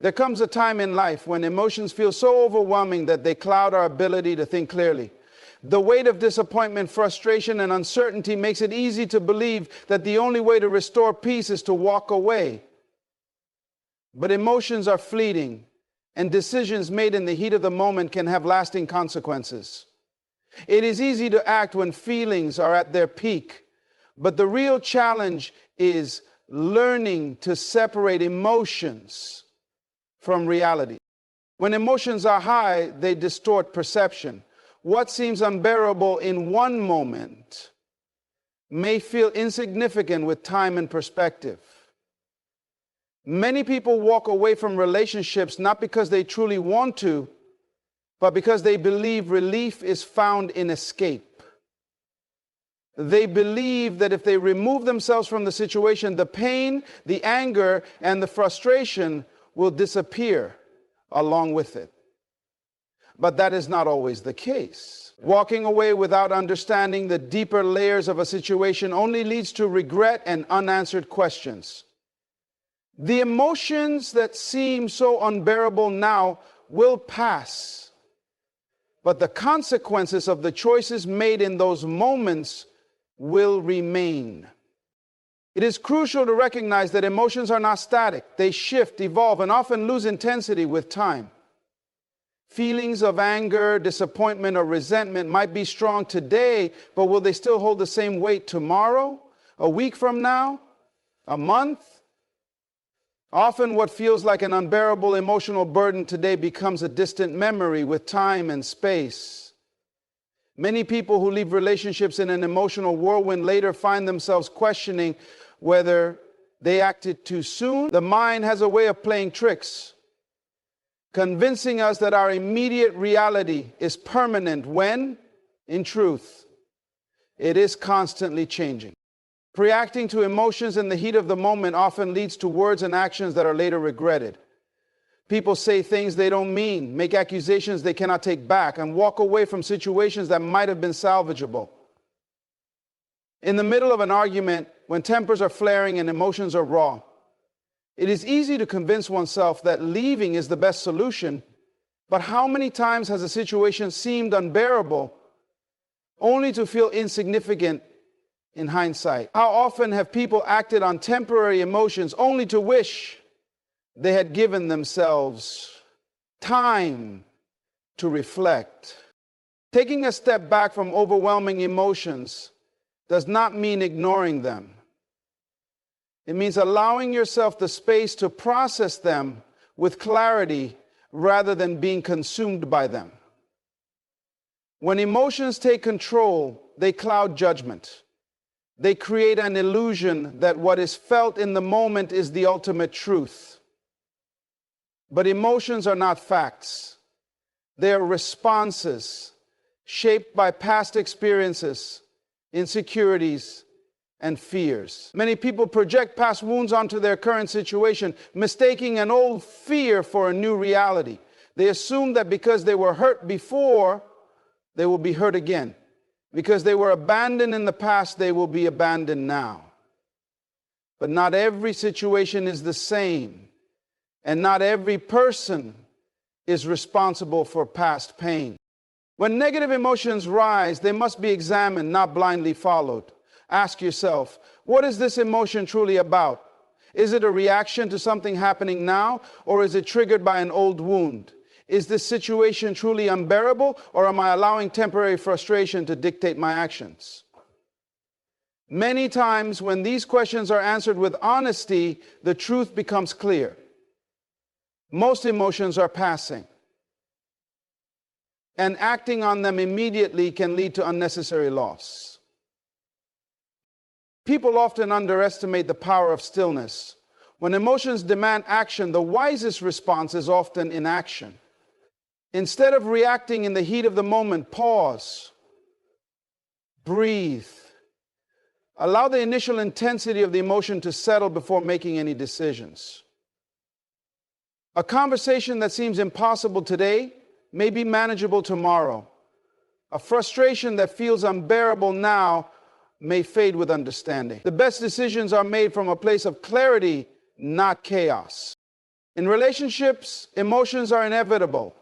There comes a time in life when emotions feel so overwhelming that they cloud our ability to think clearly. The weight of disappointment, frustration, and uncertainty makes it easy to believe that the only way to restore peace is to walk away. But emotions are fleeting, and decisions made in the heat of the moment can have lasting consequences. It is easy to act when feelings are at their peak, but the real challenge is learning to separate emotions from reality. When emotions are high, they distort perception. What seems unbearable in one moment may feel insignificant with time and perspective. Many people walk away from relationships not because they truly want to, but because they believe relief is found in escape. They believe that if they remove themselves from the situation, the pain, the anger, and the frustration will disappear along with it. But that is not always the case. Walking away without understanding the deeper layers of a situation only leads to regret and unanswered questions. The emotions that seem so unbearable now will pass, but the consequences of the choices made in those moments will remain. It is crucial to recognize that emotions are not static. They shift, evolve, and often lose intensity with time. Feelings of anger, disappointment, or resentment might be strong today, but will they still hold the same weight tomorrow, a week from now, a month? Often what feels like an unbearable emotional burden today becomes a distant memory with time and space. Many people who leave relationships in an emotional whirlwind later find themselves questioning whether they acted too soon. The mind has a way of playing tricks, convincing us that our immediate reality is permanent when, in truth, it is constantly changing. Reacting to emotions in the heat of the moment often leads to words and actions that are later regretted. People say things they don't mean, make accusations they cannot take back, and walk away from situations that might have been salvageable. In the middle of an argument, when tempers are flaring and emotions are raw, it is easy to convince oneself that leaving is the best solution, but how many times has a situation seemed unbearable only to feel insignificant in hindsight? How often have people acted on temporary emotions only to wish they had given themselves time to reflect? Taking a step back from overwhelming emotions does not mean ignoring them. It means allowing yourself the space to process them with clarity rather than being consumed by them. When emotions take control, they cloud judgment. They create an illusion that what is felt in the moment is the ultimate truth. But emotions are not facts. They are responses shaped by past experiences, insecurities, and fears. Many people project past wounds onto their current situation, mistaking an old fear for a new reality. They assume that because they were hurt before, they will be hurt again. Because they were abandoned in the past, they will be abandoned now. But not every situation is the same, and not every person is responsible for past pain. When negative emotions rise, they must be examined, not blindly followed. Ask yourself, what is this emotion truly about? Is it a reaction to something happening now, or is it triggered by an old wound? Is this situation truly unbearable, or am I allowing temporary frustration to dictate my actions? Many times when these questions are answered with honesty, the truth becomes clear. Most emotions are passing, and acting on them immediately can lead to unnecessary loss. People often underestimate the power of stillness. When emotions demand action, the wisest response is often inaction. Instead of reacting in the heat of the moment, pause, breathe. Allow the initial intensity of the emotion to settle before making any decisions. A conversation that seems impossible today may be manageable tomorrow. A frustration that feels unbearable now may fade with understanding. The best decisions are made from a place of clarity, not chaos. In relationships, emotions are inevitable.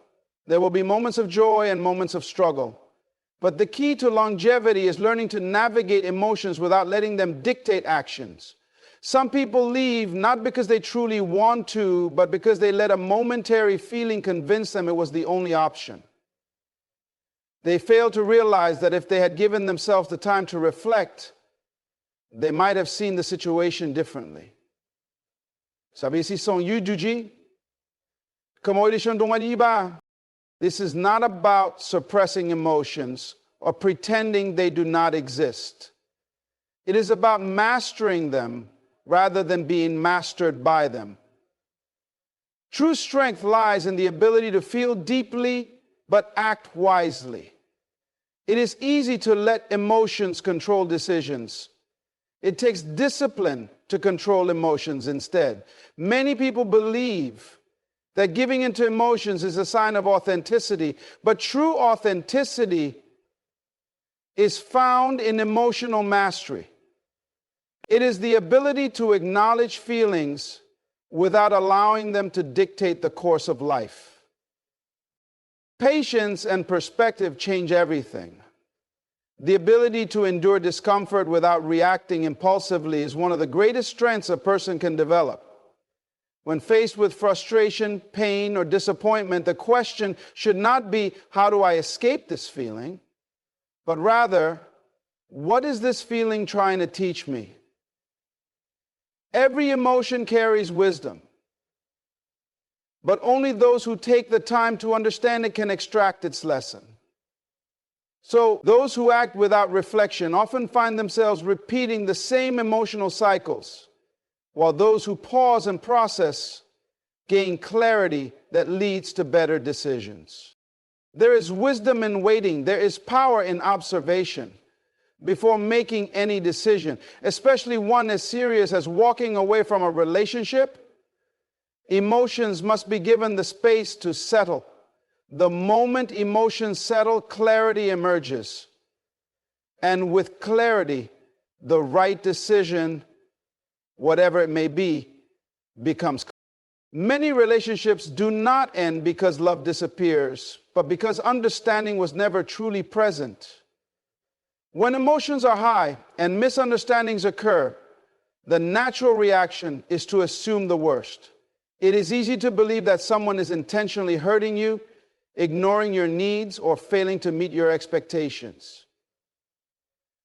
There will be moments of joy and moments of struggle. But the key to longevity is learning to navigate emotions without letting them dictate actions. Some people leave not because they truly want to, but because they let a momentary feeling convince them it was the only option. They fail to realize that if they had given themselves the time to reflect, they might have seen the situation differently. Sabi si song yu juji, kamoy li siyang dungan iba. This is not about suppressing emotions or pretending they do not exist. It is about mastering them rather than being mastered by them. True strength lies in the ability to feel deeply but act wisely. It is easy to let emotions control decisions. It takes discipline to control emotions instead. Many people believe that giving into emotions is a sign of authenticity, but true authenticity is found in emotional mastery. It is the ability to acknowledge feelings without allowing them to dictate the course of life. Patience and perspective change everything. The ability to endure discomfort without reacting impulsively is one of the greatest strengths a person can develop. When faced with frustration, pain, or disappointment, the question should not be, how do I escape this feeling? But rather, what is this feeling trying to teach me? Every emotion carries wisdom, but only those who take the time to understand it can extract its lesson. So, those who act without reflection often find themselves repeating the same emotional cycles, while those who pause and process gain clarity that leads to better decisions. There is wisdom in waiting. There is power in observation before making any decision, especially one as serious as walking away from a relationship. Emotions must be given the space to settle. The moment emotions settle, clarity emerges. And with clarity, the right decision, whatever it may be, becomes clear. Many relationships do not end because love disappears, but because understanding was never truly present. When emotions are high and misunderstandings occur, the natural reaction is to assume the worst. It is easy to believe that someone is intentionally hurting you, ignoring your needs, or failing to meet your expectations.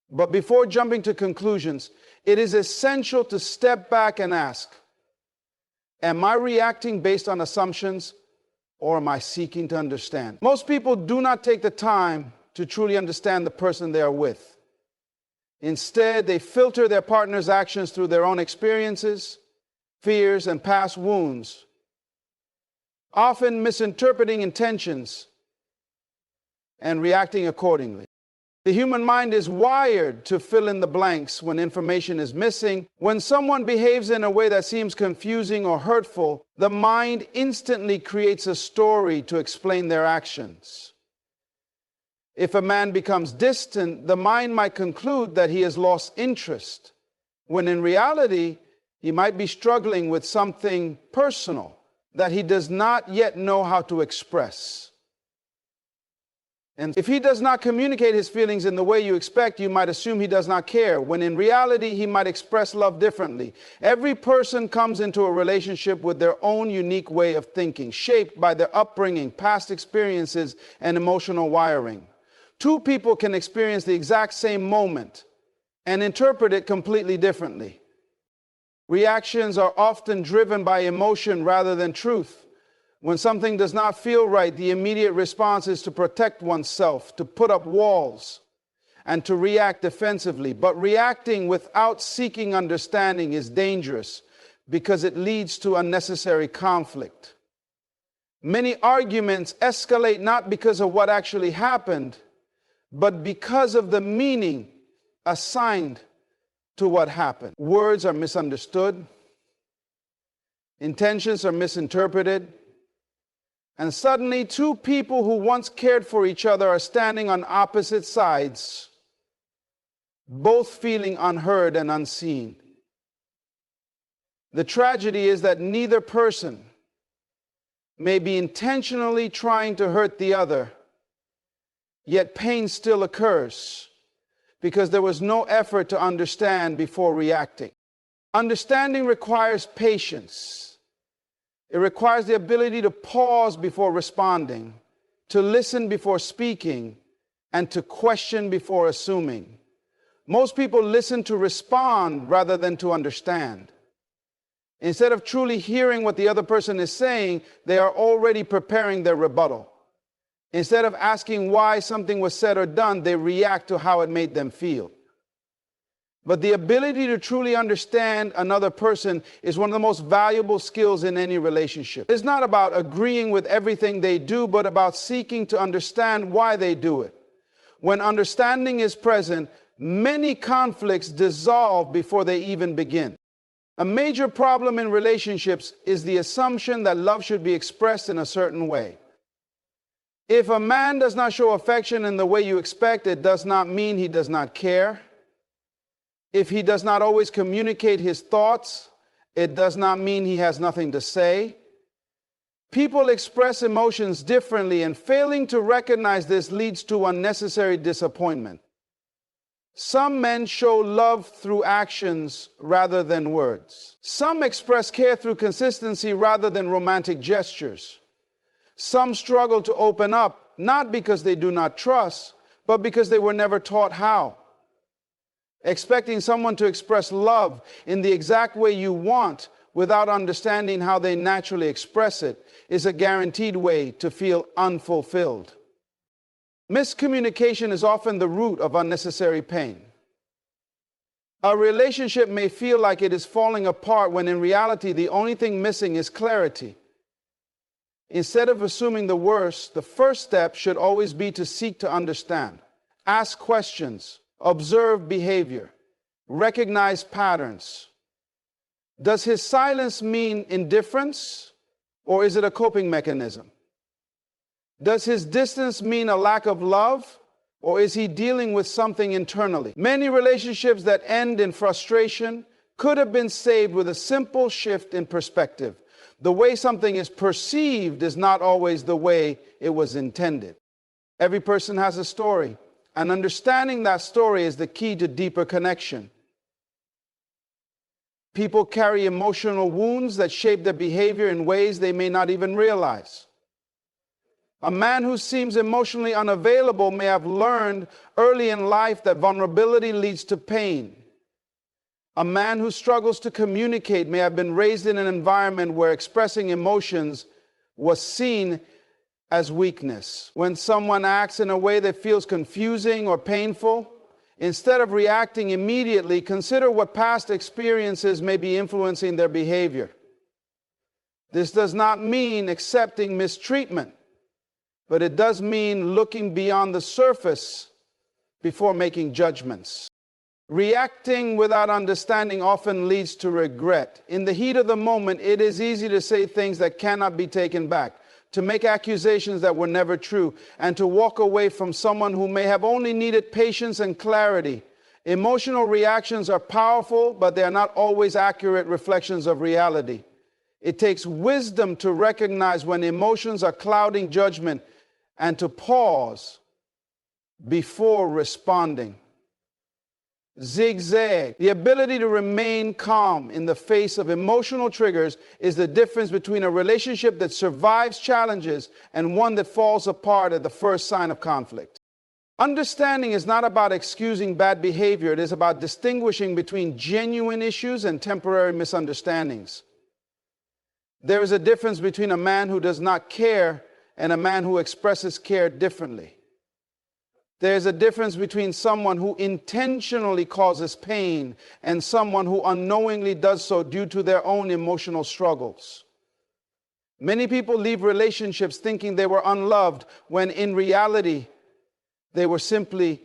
But before jumping to conclusions, it is essential to step back and ask, am I reacting based on assumptions, or am I seeking to understand? Most people do not take the time to truly understand the person they are with. Instead, they filter their partner's actions through their own experiences, fears, and past wounds, often misinterpreting intentions and reacting accordingly. The human mind is wired to fill in the blanks when information is missing. When someone behaves in a way that seems confusing or hurtful, the mind instantly creates a story to explain their actions. If a man becomes distant, the mind might conclude that he has lost interest, when in reality, he might be struggling with something personal that he does not yet know how to express. And if he does not communicate his feelings in the way you expect, you might assume he does not care, when in reality, he might express love differently. Every person comes into a relationship with their own unique way of thinking, shaped by their upbringing, past experiences, and emotional wiring. Two people can experience the exact same moment and interpret it completely differently. Reactions are often driven by emotion rather than truth. When something does not feel right, the immediate response is to protect oneself, to put up walls, and to react defensively. But reacting without seeking understanding is dangerous because it leads to unnecessary conflict. Many arguments escalate not because of what actually happened, but because of the meaning assigned to what happened. Words are misunderstood, intentions are misinterpreted, and suddenly two people who once cared for each other are standing on opposite sides, both feeling unheard and unseen. The tragedy is that neither person may be intentionally trying to hurt the other, yet pain still occurs because there was no effort to understand before reacting. Understanding requires patience. It requires the ability to pause before responding, to listen before speaking, and to question before assuming. Most people listen to respond rather than to understand. Instead of truly hearing what the other person is saying, they are already preparing their rebuttal. Instead of asking why something was said or done, they react to how it made them feel. But the ability to truly understand another person is one of the most valuable skills in any relationship. It's not about agreeing with everything they do, but about seeking to understand why they do it. When understanding is present, many conflicts dissolve before they even begin. A major problem in relationships is the assumption that love should be expressed in a certain way. If a man does not show affection in the way you expect, it does not mean he does not care. If he does not always communicate his thoughts, it does not mean he has nothing to say. People express emotions differently, and failing to recognize this leads to unnecessary disappointment. Some men show love through actions rather than words. Some express care through consistency rather than romantic gestures. Some struggle to open up, not because they do not trust, but because they were never taught how. Expecting someone to express love in the exact way you want without understanding how they naturally express it is a guaranteed way to feel unfulfilled. Miscommunication is often the root of unnecessary pain. A relationship may feel like it is falling apart when in reality the only thing missing is clarity. Instead of assuming the worst, the first step should always be to seek to understand. Ask questions. Observe behavior. Recognize patterns. Does his silence mean indifference, or is it a coping mechanism? Does his distance mean a lack of love, or is he dealing with something internally? Many relationships that end in frustration could have been saved with a simple shift in perspective. The way something is perceived is not always the way it was intended. Every person has a story, and understanding that story is the key to deeper connection. People carry emotional wounds that shape their behavior in ways they may not even realize. A man who seems emotionally unavailable may have learned early in life that vulnerability leads to pain. A man who struggles to communicate may have been raised in an environment where expressing emotions was seen as weakness. When someone acts in a way that feels confusing or painful, instead of reacting immediately, consider what past experiences may be influencing their behavior. This does not mean accepting mistreatment, but it does mean looking beyond the surface before making judgments. Reacting without understanding often leads to regret. In the heat of the moment, it is easy to say things that cannot be taken back, to make accusations that were never true, and to walk away from someone who may have only needed patience and clarity. Emotional reactions are powerful, but they are not always accurate reflections of reality. It takes wisdom to recognize when emotions are clouding judgment and to pause before responding. Zigzag. The ability to remain calm in the face of emotional triggers is the difference between a relationship that survives challenges and one that falls apart at the first sign of conflict. Understanding is not about excusing bad behavior. It is about distinguishing between genuine issues and temporary misunderstandings. There is a difference between a man who does not care and a man who expresses care differently. There's a difference between someone who intentionally causes pain and someone who unknowingly does so due to their own emotional struggles. Many people leave relationships thinking they were unloved when in reality they were simply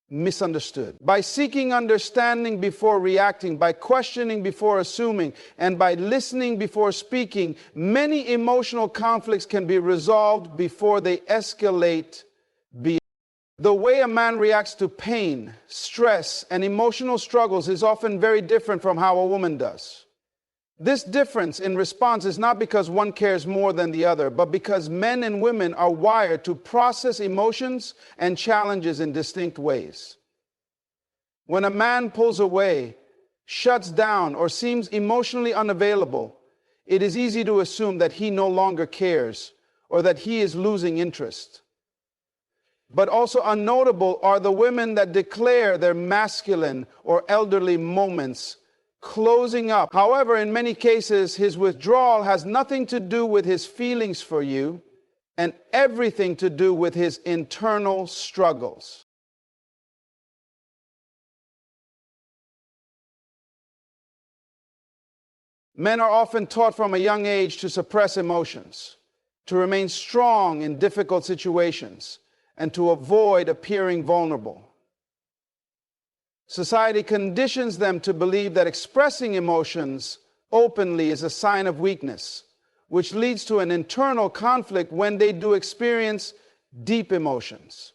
misunderstood. By seeking understanding before reacting, by questioning before assuming, and by listening before speaking, many emotional conflicts can be resolved before they escalate beyond. The way a man reacts to pain, stress, and emotional struggles is often very different from how a woman does. This difference in response is not because one cares more than the other, but because men and women are wired to process emotions and challenges in distinct ways. When a man pulls away, shuts down, or seems emotionally unavailable, it is easy to assume that he no longer cares or that he is losing interest. But also unnotable are the women that declare their masculine or elderly moments closing up. However, in many cases, his withdrawal has nothing to do with his feelings for you and everything to do with his internal struggles. Men are often taught from a young age to suppress emotions, to remain strong in difficult situations, and to avoid appearing vulnerable. Society conditions them to believe that expressing emotions openly is a sign of weakness, which leads to an internal conflict when they do experience deep emotions.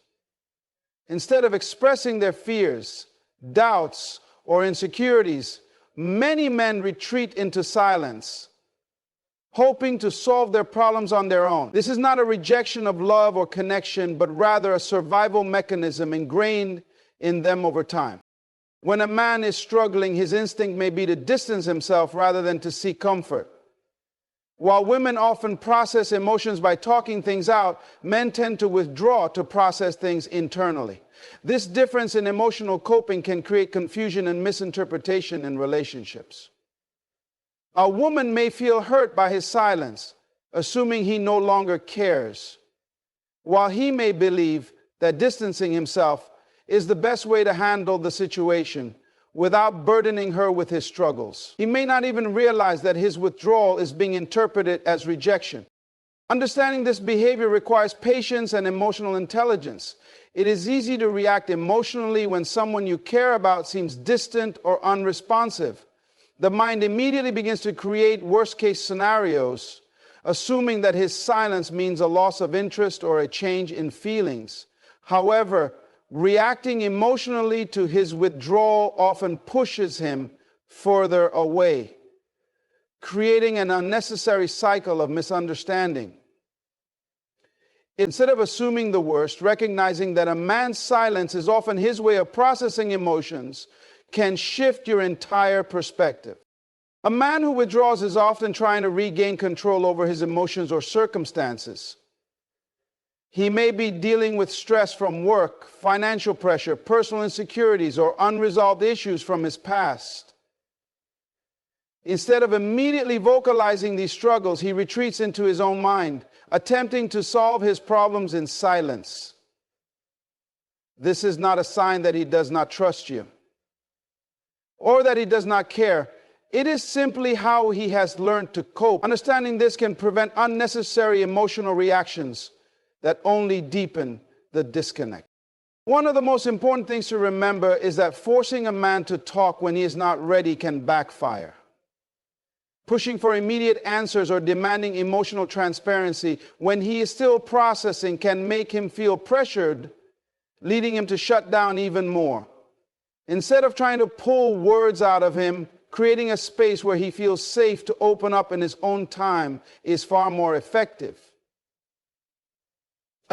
Instead of expressing their fears, doubts, or insecurities, many men retreat into silence, hoping to solve their problems on their own. This is not a rejection of love or connection, but rather a survival mechanism ingrained in them over time. When a man is struggling, his instinct may be to distance himself rather than to seek comfort. While women often process emotions by talking things out, men tend to withdraw to process things internally. This difference in emotional coping can create confusion and misinterpretation in relationships. A woman may feel hurt by his silence, assuming he no longer cares, while he may believe that distancing himself is the best way to handle the situation without burdening her with his struggles. He may not even realize that his withdrawal is being interpreted as rejection. Understanding this behavior requires patience and emotional intelligence. It is easy to react emotionally when someone you care about seems distant or unresponsive. The mind immediately begins to create worst-case scenarios, assuming that his silence means a loss of interest or a change in feelings. However, reacting emotionally to his withdrawal often pushes him further away, creating an unnecessary cycle of misunderstanding. Instead of assuming the worst, recognizing that a man's silence is often his way of processing emotions can shift your entire perspective. A man who withdraws is often trying to regain control over his emotions or circumstances. He may be dealing with stress from work, financial pressure, personal insecurities, or unresolved issues from his past. Instead of immediately vocalizing these struggles, he retreats into his own mind, attempting to solve his problems in silence. This is not a sign that he does not trust you or that he does not care. It is simply how he has learned to cope. Understanding this can prevent unnecessary emotional reactions that only deepen the disconnect. One of the most important things to remember is that forcing a man to talk when he is not ready can backfire. Pushing for immediate answers or demanding emotional transparency when he is still processing can make him feel pressured, leading him to shut down even more. Instead of trying to pull words out of him, creating a space where he feels safe to open up in his own time is far more effective.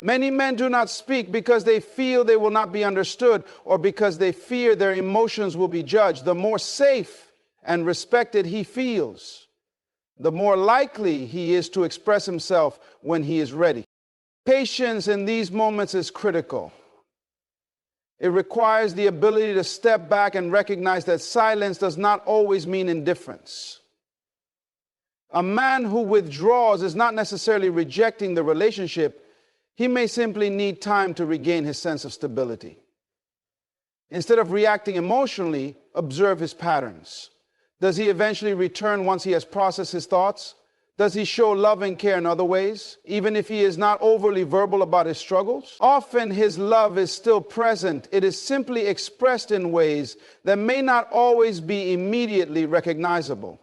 Many men do not speak because they feel they will not be understood or because they fear their emotions will be judged. The more safe and respected he feels, the more likely he is to express himself when he is ready. Patience in these moments is critical. It requires the ability to step back and recognize that silence does not always mean indifference. A man who withdraws is not necessarily rejecting the relationship. He may simply need time to regain his sense of stability. Instead of reacting emotionally, observe his patterns. Does he eventually return once he has processed his thoughts? Does he show love and care in other ways, even if he is not overly verbal about his struggles? Often his love is still present. It is simply expressed in ways that may not always be immediately recognizable.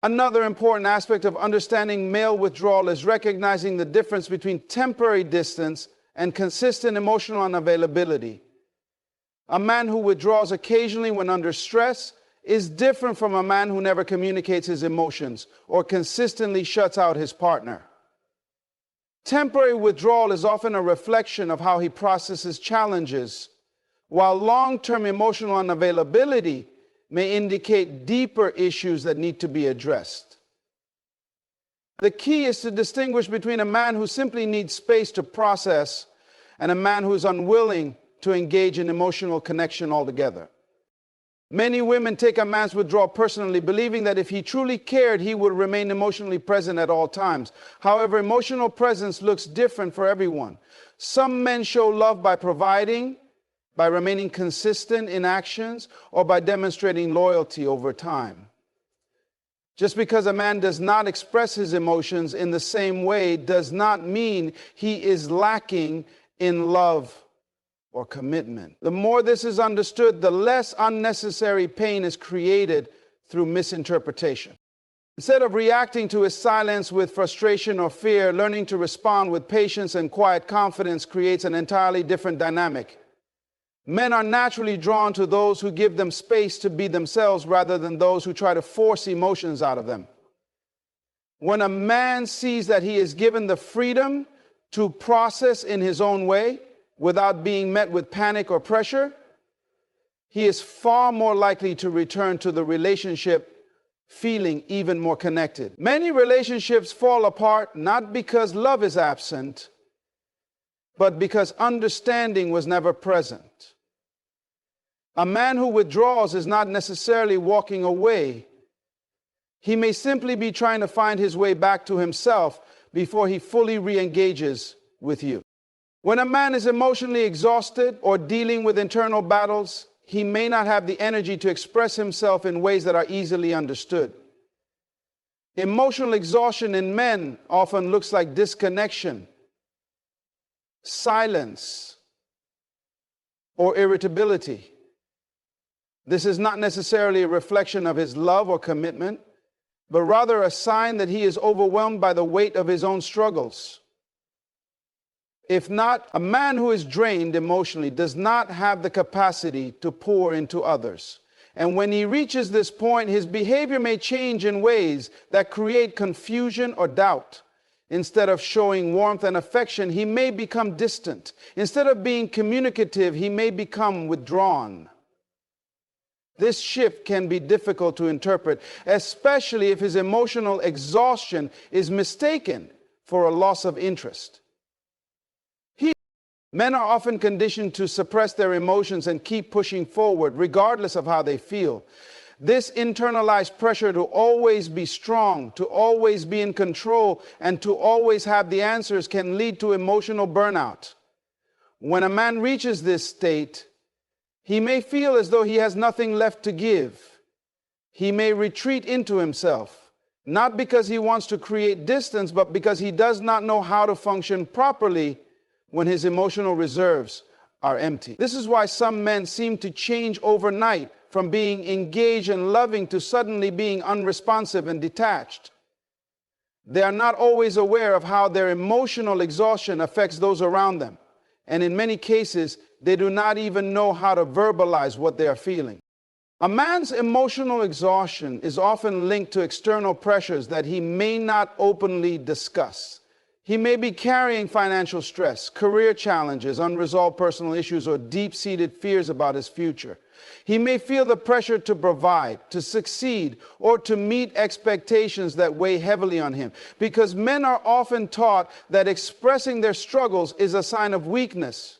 Another important aspect of understanding male withdrawal is recognizing the difference between temporary distance and consistent emotional unavailability. A man who withdraws occasionally when under stress is different from a man who never communicates his emotions or consistently shuts out his partner. Temporary withdrawal is often a reflection of how he processes challenges, while long-term emotional unavailability may indicate deeper issues that need to be addressed. The key is to distinguish between a man who simply needs space to process and a man who is unwilling to engage in emotional connection altogether. Many women take a man's withdrawal personally, believing that if he truly cared, he would remain emotionally present at all times. However, emotional presence looks different for everyone. Some men show love by providing, by remaining consistent in actions, or by demonstrating loyalty over time. Just because a man does not express his emotions in the same way does not mean he is lacking in love or commitment. The more this is understood, the less unnecessary pain is created through misinterpretation. Instead of reacting to his silence with frustration or fear, learning to respond with patience and quiet confidence creates an entirely different dynamic. Men are naturally drawn to those who give them space to be themselves rather than those who try to force emotions out of them. When a man sees that he is given the freedom to process in his own way without being met with panic or pressure, he is far more likely to return to the relationship feeling even more connected. Many relationships fall apart not because love is absent, but because understanding was never present. A man who withdraws is not necessarily walking away. He may simply be trying to find his way back to himself before he fully re-engages with you. When a man is emotionally exhausted or dealing with internal battles, he may not have the energy to express himself in ways that are easily understood. Emotional exhaustion in men often looks like disconnection, silence, or irritability. This is not necessarily a reflection of his love or commitment, but rather a sign that he is overwhelmed by the weight of his own struggles. If not, a man who is drained emotionally does not have the capacity to pour into others. And when he reaches this point, his behavior may change in ways that create confusion or doubt. Instead of showing warmth and affection, he may become distant. Instead of being communicative, he may become withdrawn. This shift can be difficult to interpret, especially if his emotional exhaustion is mistaken for a loss of interest. Men are often conditioned to suppress their emotions and keep pushing forward, regardless of how they feel. This internalized pressure to always be strong, to always be in control, and to always have the answers can lead to emotional burnout. When a man reaches this state, he may feel as though he has nothing left to give. He may retreat into himself, not because he wants to create distance, but because he does not know how to function properly when his emotional reserves are empty. This is why some men seem to change overnight from being engaged and loving to suddenly being unresponsive and detached. They are not always aware of how their emotional exhaustion affects those around them. And in many cases, they do not even know how to verbalize what they are feeling. A man's emotional exhaustion is often linked to external pressures that he may not openly discuss. He may be carrying financial stress, career challenges, unresolved personal issues, or deep-seated fears about his future. He may feel the pressure to provide, to succeed, or to meet expectations that weigh heavily on him, because men are often taught that expressing their struggles is a sign of weakness.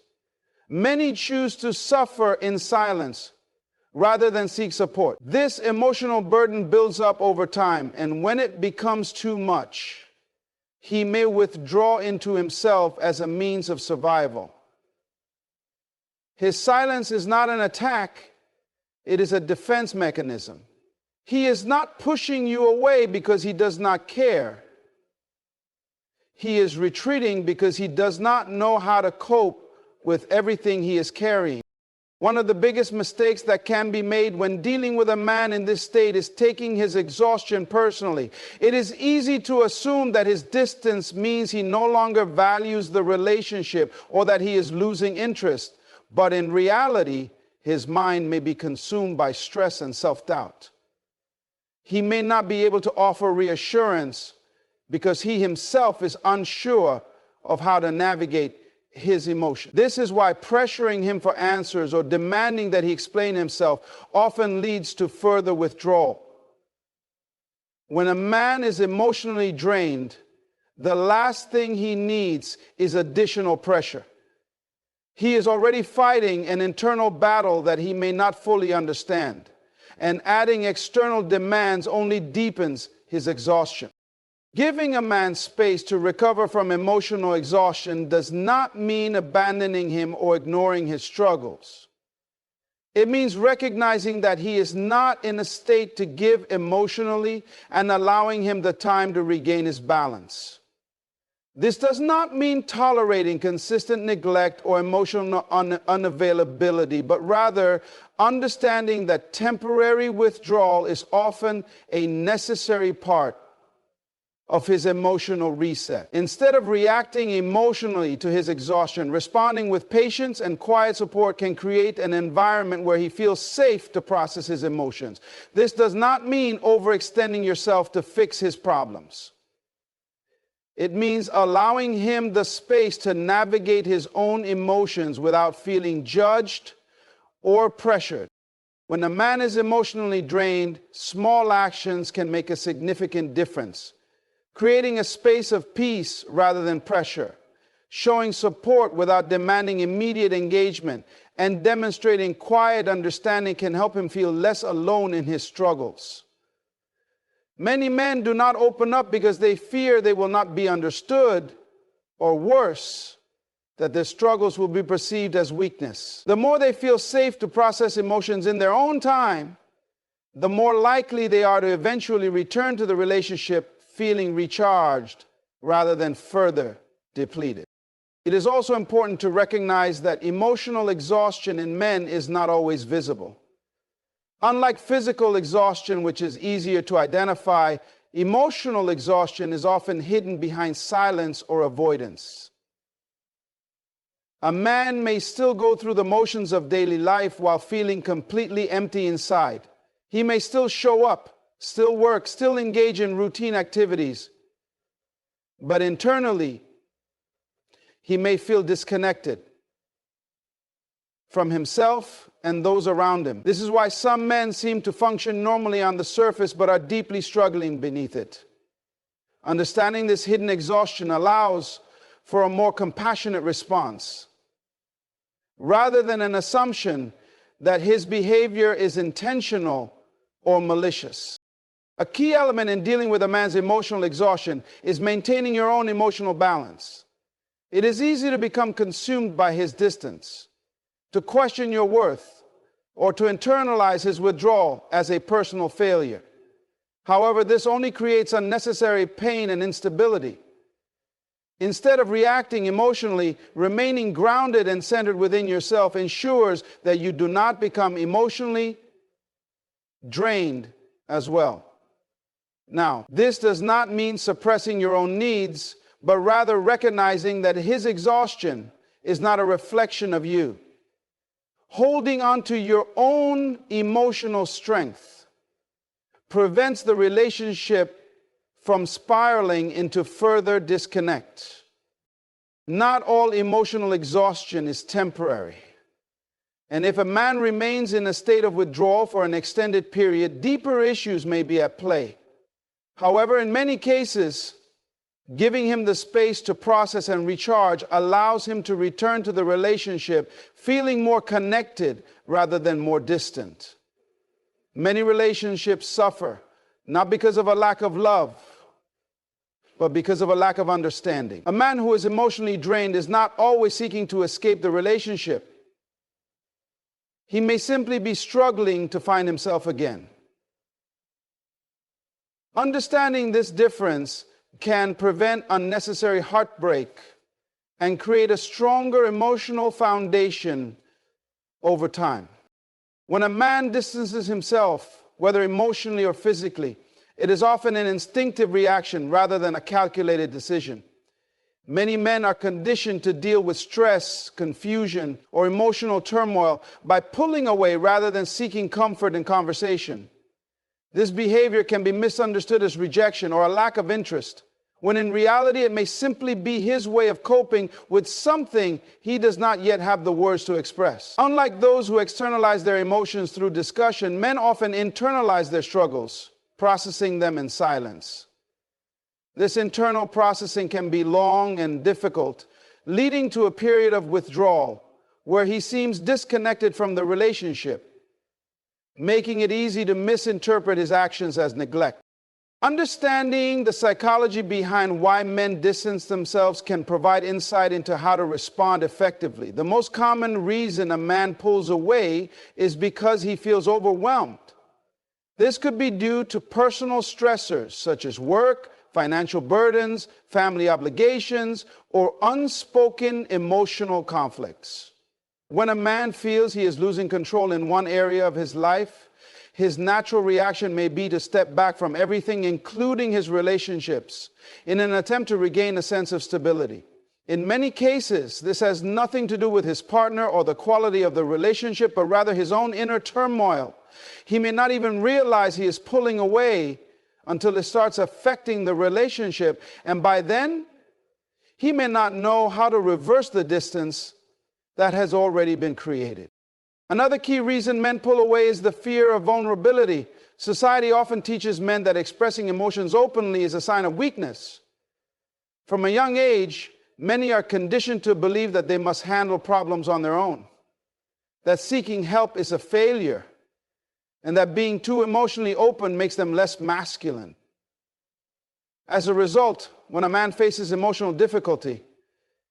Many choose to suffer in silence rather than seek support. This emotional burden builds up over time, and when it becomes too much, he may withdraw into himself as a means of survival. His silence is not an attack, it is a defense mechanism. He is not pushing you away because he does not care. He is retreating because he does not know how to cope with everything he is carrying. One of the biggest mistakes that can be made when dealing with a man in this state is taking his exhaustion personally. It is easy to assume that his distance means he no longer values the relationship or that he is losing interest. But in reality, his mind may be consumed by stress and self-doubt. He may not be able to offer reassurance because he himself is unsure of how to navigate his emotion. This is why pressuring him for answers or demanding that he explain himself often leads to further withdrawal. When a man is emotionally drained, the last thing he needs is additional pressure. He is already fighting an internal battle that he may not fully understand, and adding external demands only deepens his exhaustion. Giving a man space to recover from emotional exhaustion does not mean abandoning him or ignoring his struggles. It means recognizing that he is not in a state to give emotionally and allowing him the time to regain his balance. This does not mean tolerating consistent neglect or emotional unavailability, but rather understanding that temporary withdrawal is often a necessary part of his emotional reset. Instead of reacting emotionally to his exhaustion, responding with patience and quiet support can create an environment where he feels safe to process his emotions. This does not mean overextending yourself to fix his problems. It means allowing him the space to navigate his own emotions without feeling judged or pressured. When a man is emotionally drained, small actions can make a significant difference. Creating a space of peace rather than pressure, showing support without demanding immediate engagement, and demonstrating quiet understanding can help him feel less alone in his struggles. Many men do not open up because they fear they will not be understood, or worse, that their struggles will be perceived as weakness. The more they feel safe to process emotions in their own time, the more likely they are to eventually return to the relationship feeling recharged rather than further depleted. It is also important to recognize that emotional exhaustion in men is not always visible. Unlike physical exhaustion, which is easier to identify, emotional exhaustion is often hidden behind silence or avoidance. A man may still go through the motions of daily life while feeling completely empty inside. He may still show up, still work, still engage in routine activities, but internally, he may feel disconnected from himself and those around him. This is why some men seem to function normally on the surface but are deeply struggling beneath it. Understanding this hidden exhaustion allows for a more compassionate response, rather than an assumption that his behavior is intentional or malicious. A key element in dealing with a man's emotional exhaustion is maintaining your own emotional balance. It is easy to become consumed by his distance, to question your worth, or to internalize his withdrawal as a personal failure. However, this only creates unnecessary pain and instability. Instead of reacting emotionally, remaining grounded and centered within yourself ensures that you do not become emotionally drained as well. Now, this does not mean suppressing your own needs, but rather recognizing that his exhaustion is not a reflection of you. Holding on to your own emotional strength prevents the relationship from spiraling into further disconnect. Not all emotional exhaustion is temporary. And if a man remains in a state of withdrawal for an extended period, deeper issues may be at play. However, in many cases, giving him the space to process and recharge allows him to return to the relationship feeling more connected rather than more distant. Many relationships suffer not because of a lack of love, but because of a lack of understanding. A man who is emotionally drained is not always seeking to escape the relationship. He may simply be struggling to find himself again. Understanding this difference can prevent unnecessary heartbreak and create a stronger emotional foundation over time. When a man distances himself, whether emotionally or physically, it is often an instinctive reaction rather than a calculated decision. Many men are conditioned to deal with stress, confusion, or emotional turmoil by pulling away rather than seeking comfort in conversation. This behavior can be misunderstood as rejection or a lack of interest, when in reality it may simply be his way of coping with something he does not yet have the words to express. Unlike those who externalize their emotions through discussion, men often internalize their struggles, processing them in silence. This internal processing can be long and difficult, leading to a period of withdrawal where he seems disconnected from the relationship, making it easy to misinterpret his actions as neglect. Understanding the psychology behind why men distance themselves can provide insight into how to respond effectively. The most common reason a man pulls away is because he feels overwhelmed. This could be due to personal stressors such as work, financial burdens, family obligations, or unspoken emotional conflicts. When a man feels he is losing control in one area of his life, his natural reaction may be to step back from everything, including his relationships, in an attempt to regain a sense of stability. In many cases, this has nothing to do with his partner or the quality of the relationship, but rather his own inner turmoil. He may not even realize he is pulling away until it starts affecting the relationship, and by then, he may not know how to reverse the distance that has already been created. Another key reason men pull away is the fear of vulnerability. Society often teaches men that expressing emotions openly is a sign of weakness. From a young age, many are conditioned to believe that they must handle problems on their own, that seeking help is a failure, and that being too emotionally open makes them less masculine. As a result, when a man faces emotional difficulty,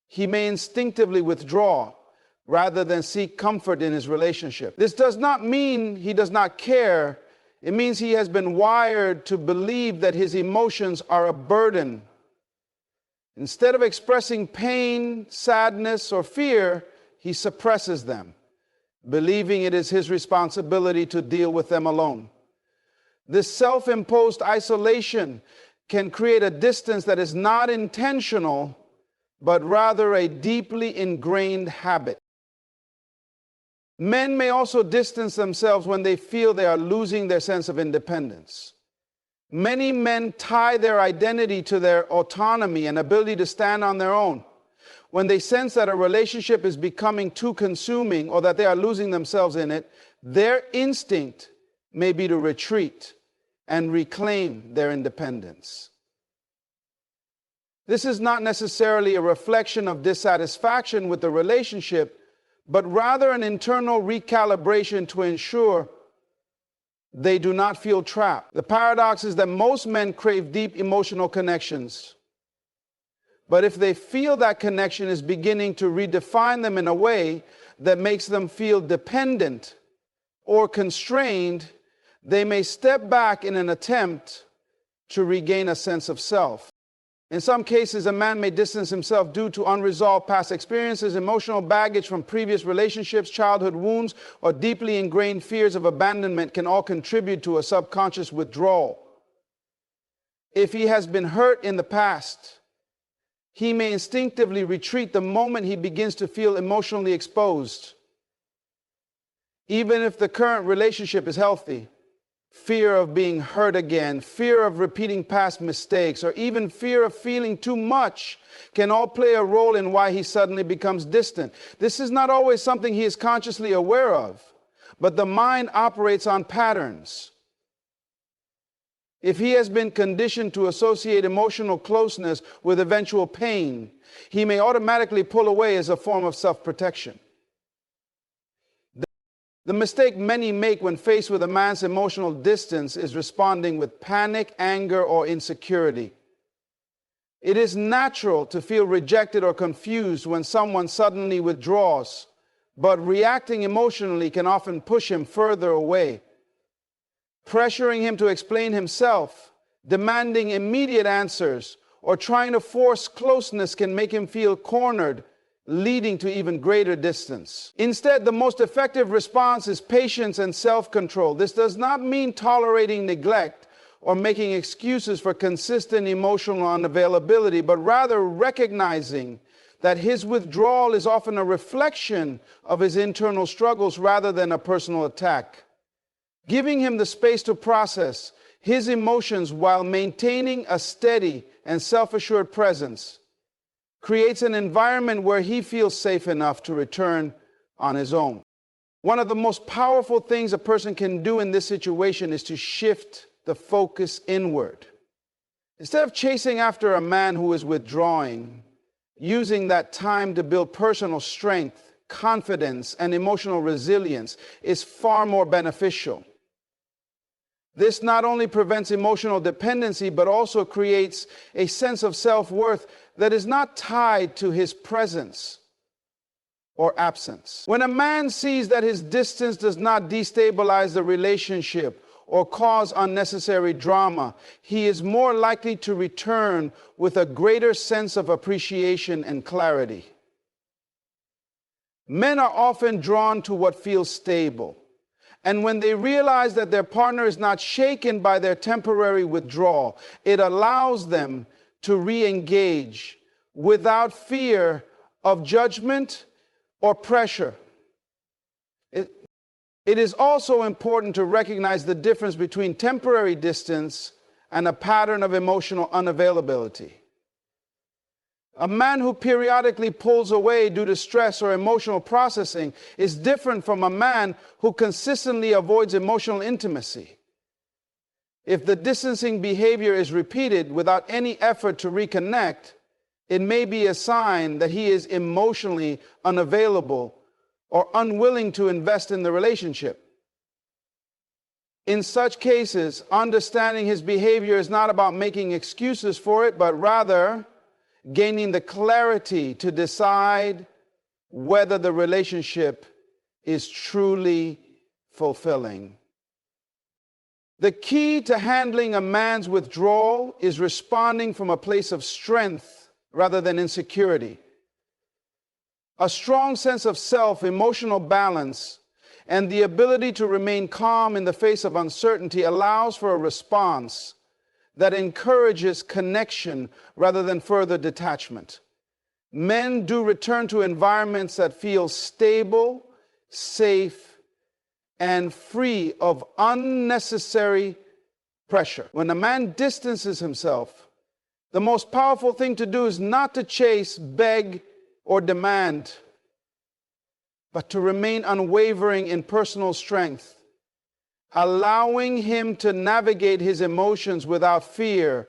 he may instinctively withdraw rather than seek comfort in his relationship. This does not mean he does not care. It means he has been wired to believe that his emotions are a burden. Instead of expressing pain, sadness, or fear, he suppresses them, believing it is his responsibility to deal with them alone. This self-imposed isolation can create a distance that is not intentional, but rather a deeply ingrained habit. Men may also distance themselves when they feel they are losing their sense of independence. Many men tie their identity to their autonomy and ability to stand on their own. When they sense that a relationship is becoming too consuming or that they are losing themselves in it, their instinct may be to retreat and reclaim their independence. This is not necessarily a reflection of dissatisfaction with the relationship, but rather an internal recalibration to ensure they do not feel trapped. The paradox is that most men crave deep emotional connections. But if they feel that connection is beginning to redefine them in a way that makes them feel dependent or constrained, they may step back in an attempt to regain a sense of self. In some cases, a man may distance himself due to unresolved past experiences, emotional baggage from previous relationships, childhood wounds, or deeply ingrained fears of abandonment can all contribute to a subconscious withdrawal. If he has been hurt in the past, he may instinctively retreat the moment he begins to feel emotionally exposed. Even if the current relationship is healthy, fear of being hurt again, fear of repeating past mistakes, or even fear of feeling too much can all play a role in why he suddenly becomes distant. This is not always something he is consciously aware of, but the mind operates on patterns. If he has been conditioned to associate emotional closeness with eventual pain, he may automatically pull away as a form of self-protection. The mistake many make when faced with a man's emotional distance is responding with panic, anger, or insecurity. It is natural to feel rejected or confused when someone suddenly withdraws, but reacting emotionally can often push him further away. Pressuring him to explain himself, demanding immediate answers, or trying to force closeness can make him feel cornered, leading to even greater distance. Instead, the most effective response is patience and self-control. This does not mean tolerating neglect or making excuses for consistent emotional unavailability, but rather recognizing that his withdrawal is often a reflection of his internal struggles rather than a personal attack. Giving him the space to process his emotions while maintaining a steady and self-assured presence creates an environment where he feels safe enough to return on his own. One of the most powerful things a person can do in this situation is to shift the focus inward. Instead of chasing after a man who is withdrawing, using that time to build personal strength, confidence, and emotional resilience is far more beneficial. This not only prevents emotional dependency, but also creates a sense of self-worth that is not tied to his presence or absence. When a man sees that his distance does not destabilize the relationship or cause unnecessary drama, he is more likely to return with a greater sense of appreciation and clarity. Men are often drawn to what feels stable. And when they realize that their partner is not shaken by their temporary withdrawal, it allows them to re-engage without fear of judgment or pressure. It is also important to recognize the difference between temporary distance and a pattern of emotional unavailability. A man who periodically pulls away due to stress or emotional processing is different from a man who consistently avoids emotional intimacy. If the distancing behavior is repeated without any effort to reconnect, it may be a sign that he is emotionally unavailable or unwilling to invest in the relationship. In such cases, understanding his behavior is not about making excuses for it, but rather gaining the clarity to decide whether the relationship is truly fulfilling. The key to handling a man's withdrawal is responding from a place of strength rather than insecurity. A strong sense of self, emotional balance, and the ability to remain calm in the face of uncertainty allows for a response that encourages connection rather than further detachment. Men do return to environments that feel stable, safe, and free of unnecessary pressure. When a man distances himself, the most powerful thing to do is not to chase, beg, or demand, but to remain unwavering in personal strength, allowing him to navigate his emotions without fear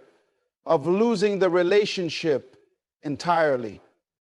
of losing the relationship entirely.